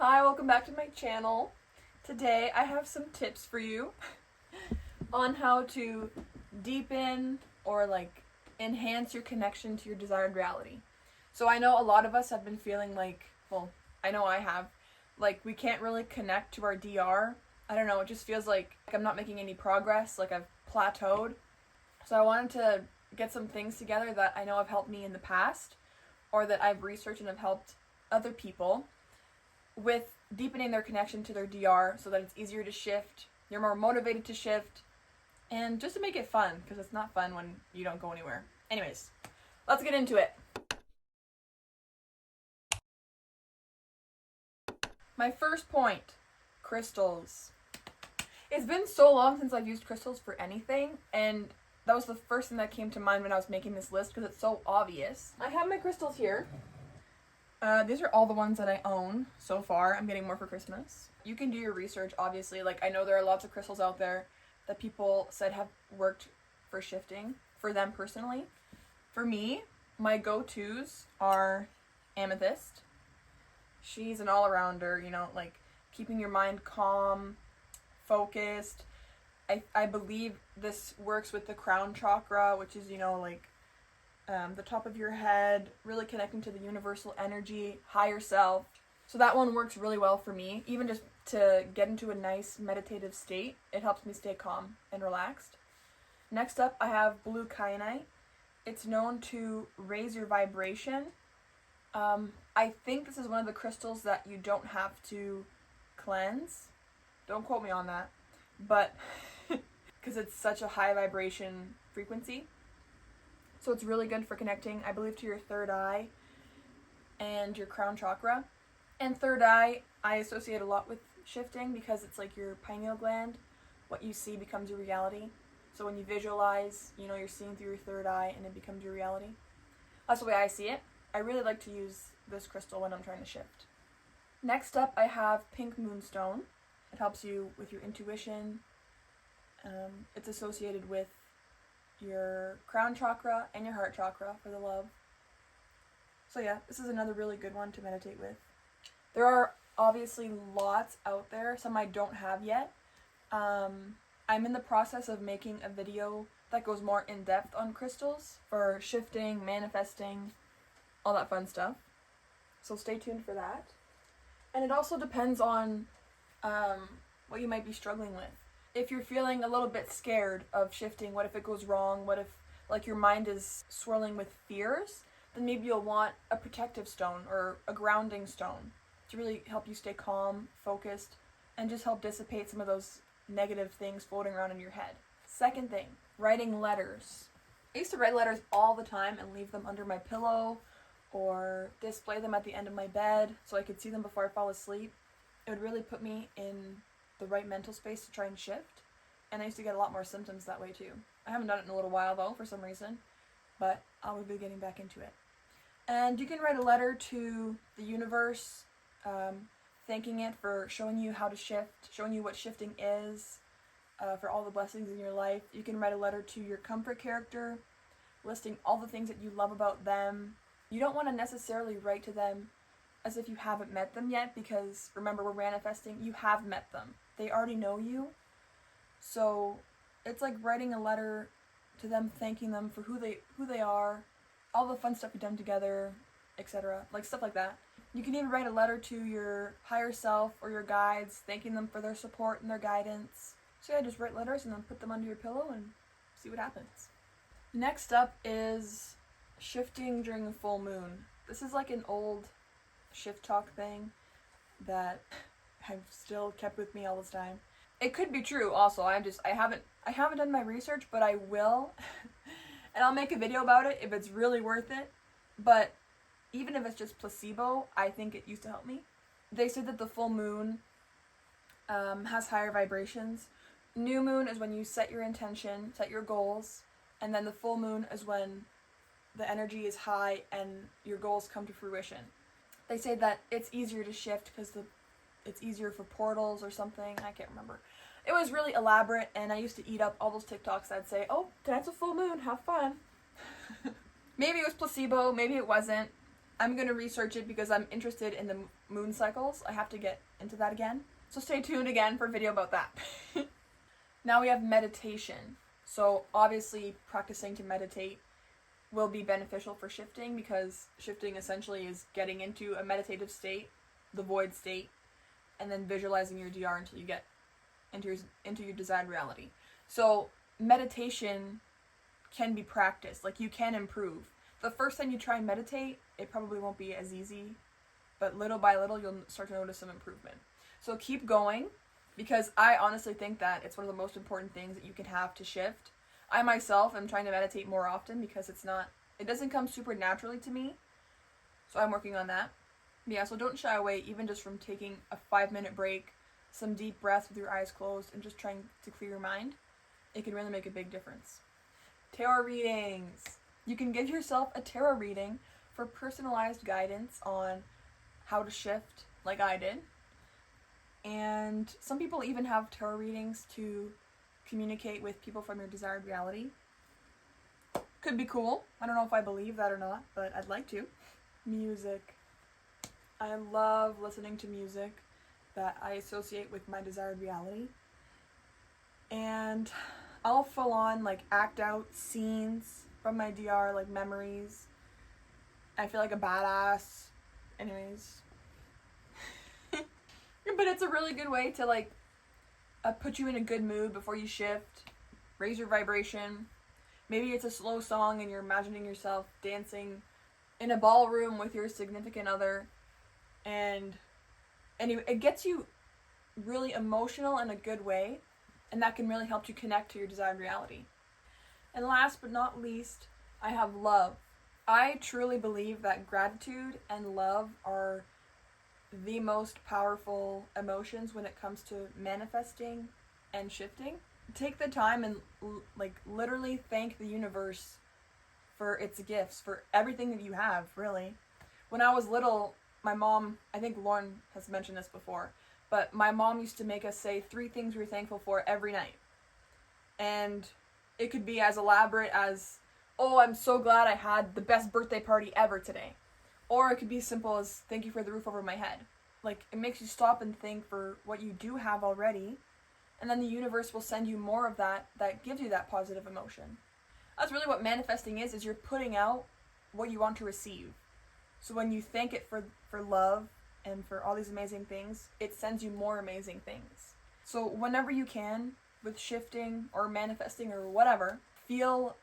Hi, welcome back to my channel. Today I have some tips for you on how to deepen or enhance your connection to your desired reality. So I know a lot of us have been feeling I know I have, we can't really connect to our DR. I don't know, it just feels like I'm not making any progress, like I've plateaued. So I wanted to get some things together that I know have helped me in the past or that I've researched and have helped other people with deepening their connection to their DR so that it's easier to shift, you're more motivated to shift, and just to make it fun, because it's not fun when you don't go anywhere. Anyways, let's get into it. My first point, crystals. It's been so long since I've used crystals for anything, and that was the first thing that came to mind when I was making this list because it's so obvious. I have my crystals here. These are all the ones that I own so far. I'm getting more for Christmas. You can do your research, obviously. I know there are lots of crystals out there that people said have worked for shifting for them personally. For me, my go-tos are amethyst. She's an all-arounder, keeping your mind calm, focused. I believe this works with the crown chakra, which is, the top of your head, really connecting to the universal energy, higher self. So that one works really well for me. Even just to get into a nice meditative state, it helps me stay calm and relaxed. Next up, I have blue kyanite. It's known to raise your vibration. I think this is one of the crystals that you don't have to cleanse. Don't quote me on that. But because it's such a high vibration frequency. So it's really good for connecting, I believe, to your third eye and your crown chakra. And third eye, I associate a lot with shifting because it's like your pineal gland. What you see becomes your reality. So when you visualize, you're seeing through your third eye and it becomes your reality. That's the way I see it. I really like to use this crystal when I'm trying to shift. Next up, I have pink moonstone. It helps you with your intuition. It's associated with your crown chakra and your heart chakra for the love. So yeah, this is another really good one to meditate with. There are obviously lots out there, some I don't have yet. I'm in the process of making a video that goes more in depth on crystals for shifting, manifesting, all that fun stuff. So stay tuned for that. And it also depends on what you might be struggling with. If you're feeling a little bit scared of shifting, what if it goes wrong? What if your mind is swirling with fears? Then maybe you'll want a protective stone or a grounding stone to really help you stay calm, focused, and just help dissipate some of those negative things floating around in your head. Second thing, writing letters. I used to write letters all the time and leave them under my pillow or display them at the end of my bed so I could see them before I fall asleep. It would really put me in the right mental space to try and shift, and I used to get a lot more symptoms that way too. I haven't done it in a little while though for some reason, but I will be getting back into it. And you can write a letter to the universe, thanking it for showing you how to shift, showing you what shifting is, for all the blessings in your life. You can write a letter to your comfort character, listing all the things that you love about them. You don't want to necessarily write to them as if you haven't met them yet, because remember, we're manifesting, you have met them. They already know you. So it's like writing a letter to them, thanking them for who they are, all the fun stuff you've done together, etc. Stuff like that. You can even write a letter to your higher self or your guides, thanking them for their support and their guidance. So yeah, just write letters and then put them under your pillow and see what happens. Next up is shifting during the full moon. This is like an old shift talk thing that I've still kept with me all this time. It could be true also. I haven't done my research, but I will. And I'll make a video about it if it's really worth it. But even if it's just placebo, I think it used to help me. They said that the full moon has higher vibrations. New moon is when you set your intention, set your goals, and then the full moon is when the energy is high and your goals come to fruition. They say that it's easier to shift because it's easier for portals or something. I can't remember. It was really elaborate, and I used to eat up all those TikToks that say, "Oh, tonight's a full moon, have fun." Maybe it was placebo, maybe it wasn't. I'm going to research it because I'm interested in the moon cycles. I have to get into that again. So stay tuned again for a video about that. Now we have meditation. So obviously practicing to meditate will be beneficial for shifting, because shifting essentially is getting into a meditative state, the void state, and then visualizing your DR until you get into your desired reality. So meditation can be practiced. Like, you can improve. The first time you try and meditate, it probably won't be as easy, but little by little you'll start to notice some improvement. So keep going, because I honestly think that it's one of the most important things that you can have to shift. I myself am trying to meditate more often because it doesn't come super naturally to me. So I'm working on that. Yeah, so don't shy away even just from taking a 5-minute break, some deep breaths with your eyes closed, and just trying to clear your mind. It can really make a big difference. Tarot readings. You can give yourself a tarot reading for personalized guidance on how to shift, like I did. And some people even have tarot readings to communicate with people from your desired reality. Could be cool. I don't know if I believe that or not, but I'd like to. Music. I love listening to music that I associate with my desired reality. And I'll full on like act out scenes from my DR, like memories. I feel like a badass. Anyways. But it's a really good way to like put you in a good mood before you shift, raise your vibration. Maybe it's a slow song and you're imagining yourself dancing in a ballroom with your significant other, and it gets you really emotional in a good way, and that can really help you connect to your desired reality. And last but not least, I have love. I truly believe that gratitude and love are the most powerful emotions when it comes to manifesting and shifting. Take the time and like literally thank the universe for its gifts, for everything that you have, really. When I was little, my mom, I think Lauren has mentioned this before, but my mom used to make us say 3 things we're thankful for every night. And it could be as elaborate as, oh, I'm so glad I had the best birthday party ever today. Or it could be as simple as, thank you for the roof over my head. Like, it makes you stop and think for what you do have already, and then the universe will send you more of that gives you that positive emotion. That's really what manifesting is you're putting out what you want to receive. So when you thank it for love and for all these amazing things, it sends you more amazing things. So whenever you can, with shifting or manifesting or whatever, feel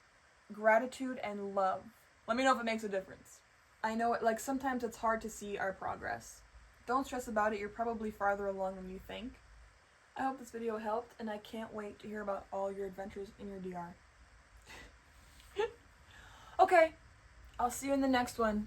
gratitude and love. Let me know if it makes a difference. I know like sometimes it's hard to see our progress. Don't stress about it, you're probably farther along than you think. I hope this video helped, and I can't wait to hear about all your adventures in your DR. Okay, I'll see you in the next one.